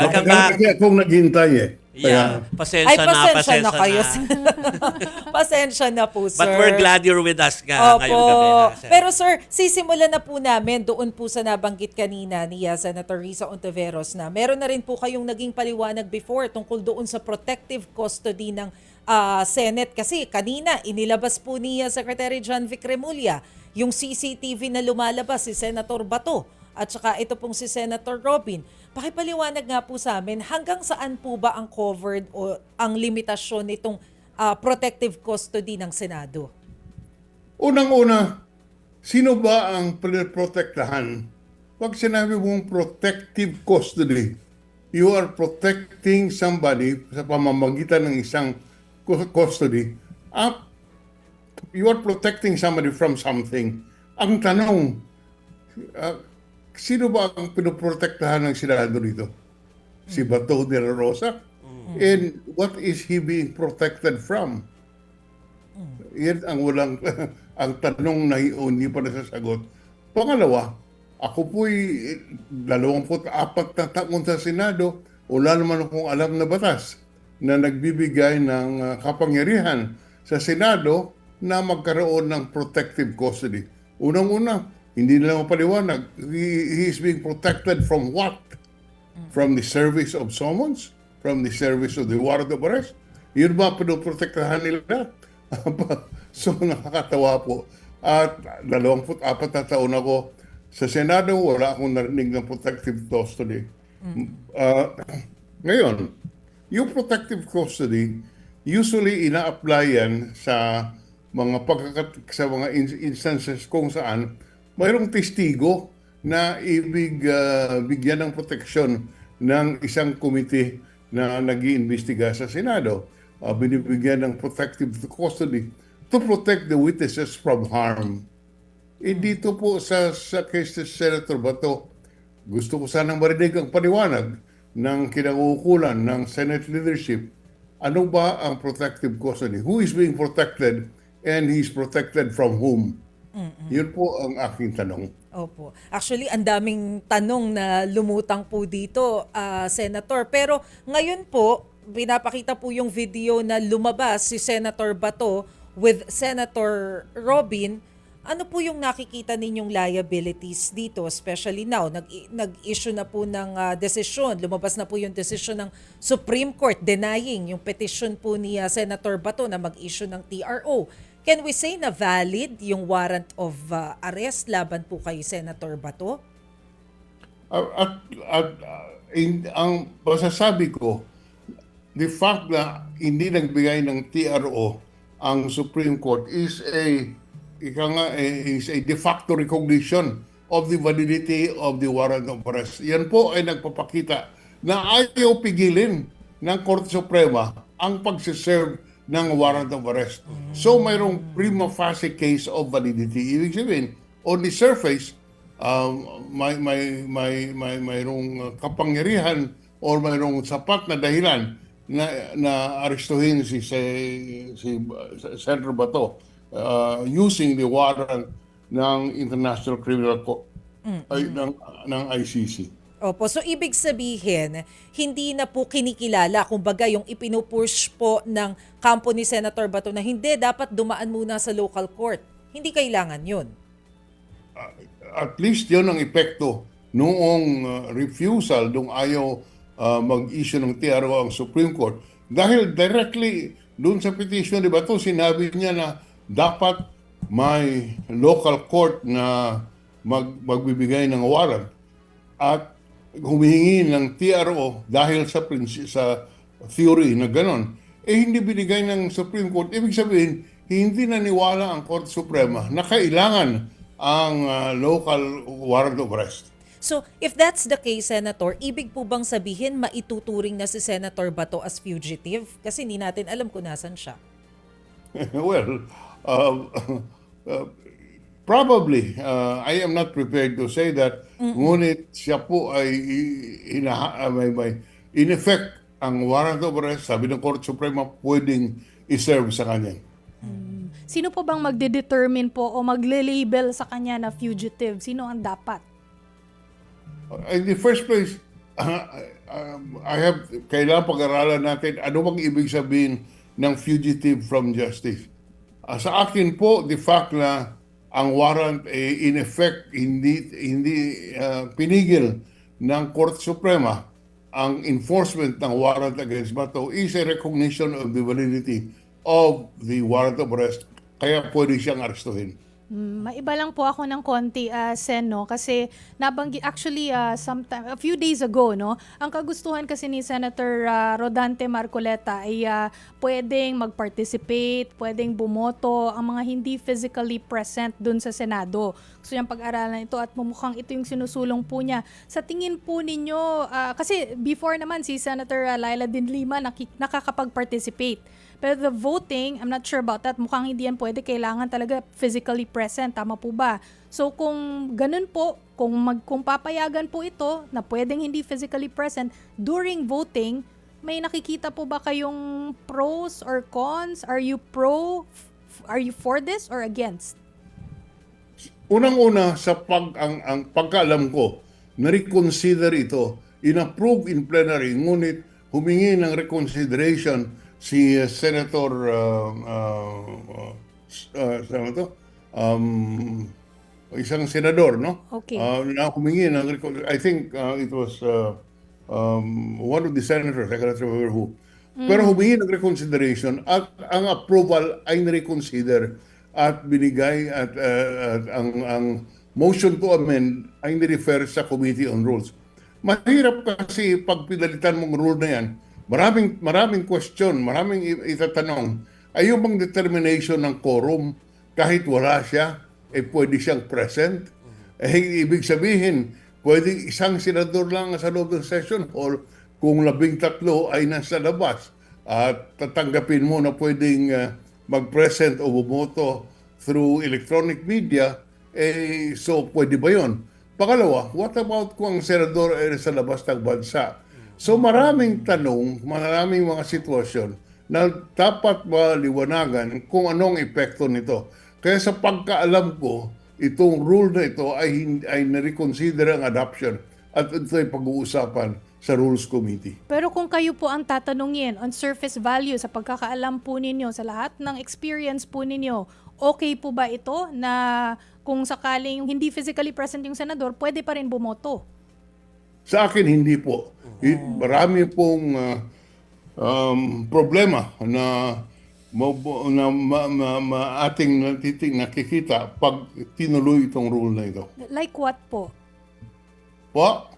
Welcome Matagal back. kasi akong naghintay eh. Yeah, Ay, pasensya pasensya na kayo. na. Pasensya na po, sir. But we're glad you're with us nga Opo. ngayong gabi. Ha, Sen. Pero sir, sisimulan na po namin doon po sa nabanggit kanina ni Senator Risa Ontiveros na meron na rin po kayong naging paliwanag before tungkol doon sa protective custody ng Senate. Kasi kanina, inilabas po ni Secretary John Vic Remulla yung CCTV na lumalabas si Senator Bato at saka ito pong si Senator Robin. Pakipaliwanag nga po sa amin, hanggang saan po ba ang covered o ang limitasyon nitong protective custody ng Senado? Unang-una, sino ba ang protektahan? Pag sinabi mong protective custody, you are protecting somebody sa pamamagitan ng isang custody. You are protecting somebody from something. Ang tanong, sino ba ang pinoprotektahan ng Senado dito? Si Bato de la Rosa? And what is he being protected from? Yan ang walang, ang tanong na hindi pa nasasagot. Pangalawa, ako po'y 24 na taon sa Senado, wala naman akong alam na batas na nagbibigay ng kapangyarihan sa Senado na magkaroon ng protective custody. Unang-una, hindi nila mapaliwanag. He is being protected from what? From the service of summons? From the service of the warrant of arrest? Yun ba pinoprotektahan nila? So nakakatawa po. At 24 na taon ako sa Senado, wala akong narinig ng protective custody. Ngayon, yung protective custody, usually ina-apply yan sa mga sa mga instances kung saan mayroong testigo na bigyan ng proteksyon ng isang committee na nag-iimbestiga sa Senado. Binibigyan ng protective custody to protect the witnesses from harm. Dito po sa case ni Senator Bato, gusto ko sanang marinig ang paliwanag ng kinauukulan ng Senate leadership. Ano ba ang protective custody? Who is being protected and he's protected from whom? Yun po ang aking tanong. Opo. Actually, ang daming tanong na lumutang po dito, Senator. Pero ngayon po, pinapakita po yung video na lumabas si Senator Bato with Senator Robin. Ano po yung nakikita ninyong liabilities dito, especially now? Nag-issue na po ng desisyon. Lumabas na po yung desisyon ng Supreme Court denying yung petition po ni Senator Bato na mag-issue ng TRO. Can we say na valid yung warrant of arrest laban po kay Senator Bato? Ang masasabi ko, the fact na hindi nagbigay ng TRO ang Supreme Court is a de facto recognition of the validity of the warrant of arrest. Yan po ay nagpapakita na ayaw pigilin ng Korte Suprema ang pagsiserve ng warrant of arrest. So mayroong prima facie case of validity. Ibig sabihin, on the surface, mayroong kapangyarihan or mayroong sapat na dahilan na arestuhin si Senator Bato using the warrant ng International Criminal Court ng ICC. Opo, so ibig sabihin, hindi na po kinikilala, kumbaga yung ipinupush po ng kampo ni Senator Bato na hindi, dapat dumaan muna sa local court. Hindi kailangan yun. At least yun ang epekto noong refusal, nung ayaw mag-issue ng TRO ang Supreme Court. Dahil directly doon sa petition ni Bato, sinabi niya na dapat may local court na magbibigay ng warrant at humihingi ng TRO dahil sa theory na gano'n. Hindi binigay ng Supreme Court. Ibig sabihin, hindi naniwala ang Korte Suprema na kailangan ang local warrant of arrest. So, if that's the case, Senator, ibig po bang sabihin maituturing na si Senator Bato as fugitive? Kasi hindi natin alam kung nasan siya. Well, probably. I am not prepared to say that. Ngunit siya po ay in effect, ang warrant of arrest, sabi ng Korte Suprema, pwedeng iserve sa kanya. Sino po bang magde-determine po o magle-label sa kanya na fugitive? Sino ang dapat? In the first place, kailangan pag-aralan natin ano bang ibig sabihin ng fugitive from justice. Sa akin po, the fact na ang warrant in effect hindi pinigil ng Korte Suprema ang enforcement ng warrant against Bato is a recognition of the validity of the warrant of arrest. Kaya pwede siyang arestuhin. Maiba lang po ako ng konti, Sen, no? Kasi actually, a few days ago, no? Ang kagustuhan kasi ni Senator Rodante Marcoleta ay pwedeng mag-participate, pwedeng bumoto ang mga hindi physically present dun sa Senado. Gusto niyang pag-aralan ito at mumukhang ito yung sinusulong po niya. Sa tingin po ninyo, kasi before naman si Senator Laila Din Lima nakakapag-participate. Pero the voting, I'm not sure about that. Mukhang hindi yan pwede. Kailangan talaga physically present. Tama po ba? So kung ganun po, kung papayagan po ito na pwedeng hindi physically present during voting, may nakikita po ba kayong pros or cons? Are you for this or against? Unang-una, ang pagkaalam ko, na-reconsider ito, in-approve in plenary, ngunit humingi ng reconsideration si Senator isang senador, no? Okay. Na humingi ng I think it was one of the senators, I cannot remember who. Pero humingi ng reconsideration at ang approval ay na-reconsider at binigay at ang motion to amend ay ni-refer sa Committee on Rules. Mahirap kasi pag pinalitan mong rule na yan, maraming question, maraming itatanong. Ay yung bang determination ng quorum, kahit wala siya, pwede siyang present? Ibig sabihin, pwede isang senador lang sa loob ng session hall kung 13 ay nasa labas. At tatanggapin mo na pwedeng mag-present o bumoto through electronic media, so pwede ba yun? Pangalawa, what about kung ang senador ay sa labas ng bansa? So maraming tanong, maraming mga sitwasyon na dapat maliwanagan kung anong epekto nito. Kaya sa pagkaalam ko, itong rule na ito ay na-reconsider ang adoption at ito ay pag-uusapan sa Rules Committee. Pero kung kayo po ang tatanungin on surface value sa pagkakaalam po ninyo, sa lahat ng experience po ninyo, okay po ba ito na kung sakaling hindi physically present yung senador, pwede pa rin bumoto? Sa akin, hindi po. Marami pong problema na ating nakikita pag tinuloy itong rule na ito. Like what po? Po?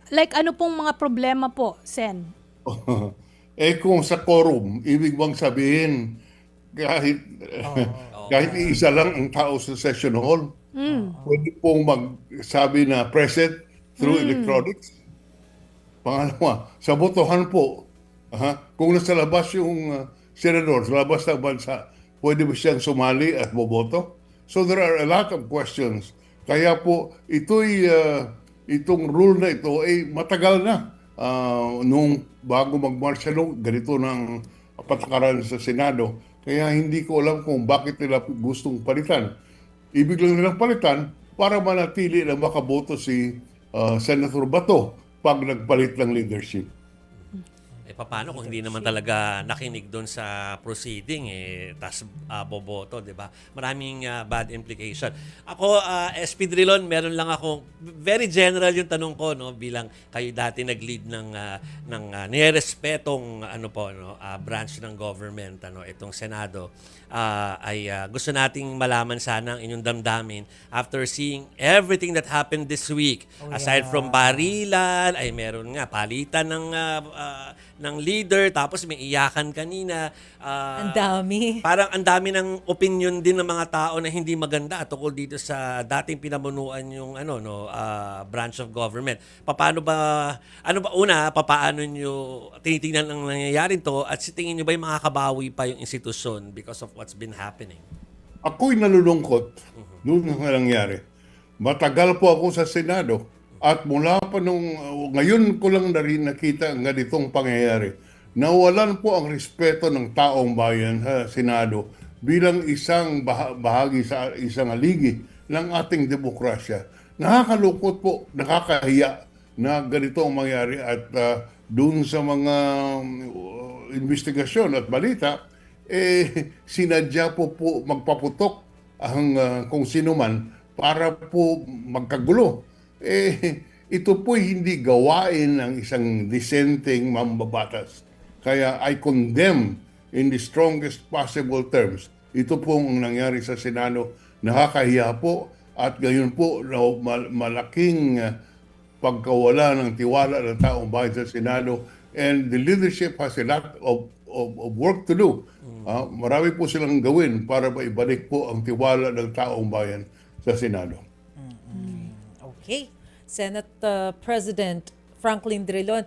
Like ano pong mga problema po, Sen? Kung sa quorum, ibig bang sabihin kahit isa lang ang tao sa session hall, pwede pong magsabi na present through electronics? Pangalawa, sa botohan po, kung nasa labas yung senador, sa labas ng bansa, pwede ba siyang sumali at boboto? So there are a lot of questions. Kaya po, itong rule na ito ay matagal na. Nung bago mag-martial law, ganito ng patakaran sa Senado. Kaya hindi ko alam kung bakit nila gustong palitan. Ibig lang nilang palitan para manatili na makaboto si Senator Bato pag nagpalit ng leadership. Paano kung hindi naman talaga nakinig doon sa proceeding, tas boboto, di ba? Maraming bad implication. Ako, SP Drilon, meron lang ako, very general yung tanong ko, no, bilang kayo dati nag-lead ng nirespetong branch ng government, itong Senado, ay gusto nating malaman sana ang inyong damdamin after seeing everything that happened this week. Aside from barilan, ay meron nga palitan ng leader, tapos may iyakan kanina. Ang dami. Parang ang dami ng opinion din ng mga tao na hindi maganda tungkol dito sa dating pinamunuan yung branch of government. Paano nyo tinitingnan ang nangyayari to at sa tingin nyo ba yung makakabawi pa yung institusyon because of what's been happening? Ako'y nalulungkot doon na nangyari. Matagal po ako sa Senado. At mula pa ngayon ko lang na rin nakita ang ganitong pangyayari. Nawalan po ang respeto ng taong bayan sa Senado bilang isang bahagi sa isang aligi ng ating demokrasya. Nakakalungkot po, nakakahiya na ganito ang mangyari at doon sa mga investigasyon at balita, sinadya po magpaputok ang kung sino man para po magkagulo. Ito po hindi gawain ng isang dissenting mambabatas. Kaya I condemn in the strongest possible terms. Ito pong nangyari sa Senado, nakakahiya po at gayon po malaking pagkawala ng tiwala ng taong bayan sa Senado, and the leadership has a lot of work to do. Marami po silang gawin para maibalik po ang tiwala ng taong bayan sa Senado. Okay. Senate President Franklin Drilon,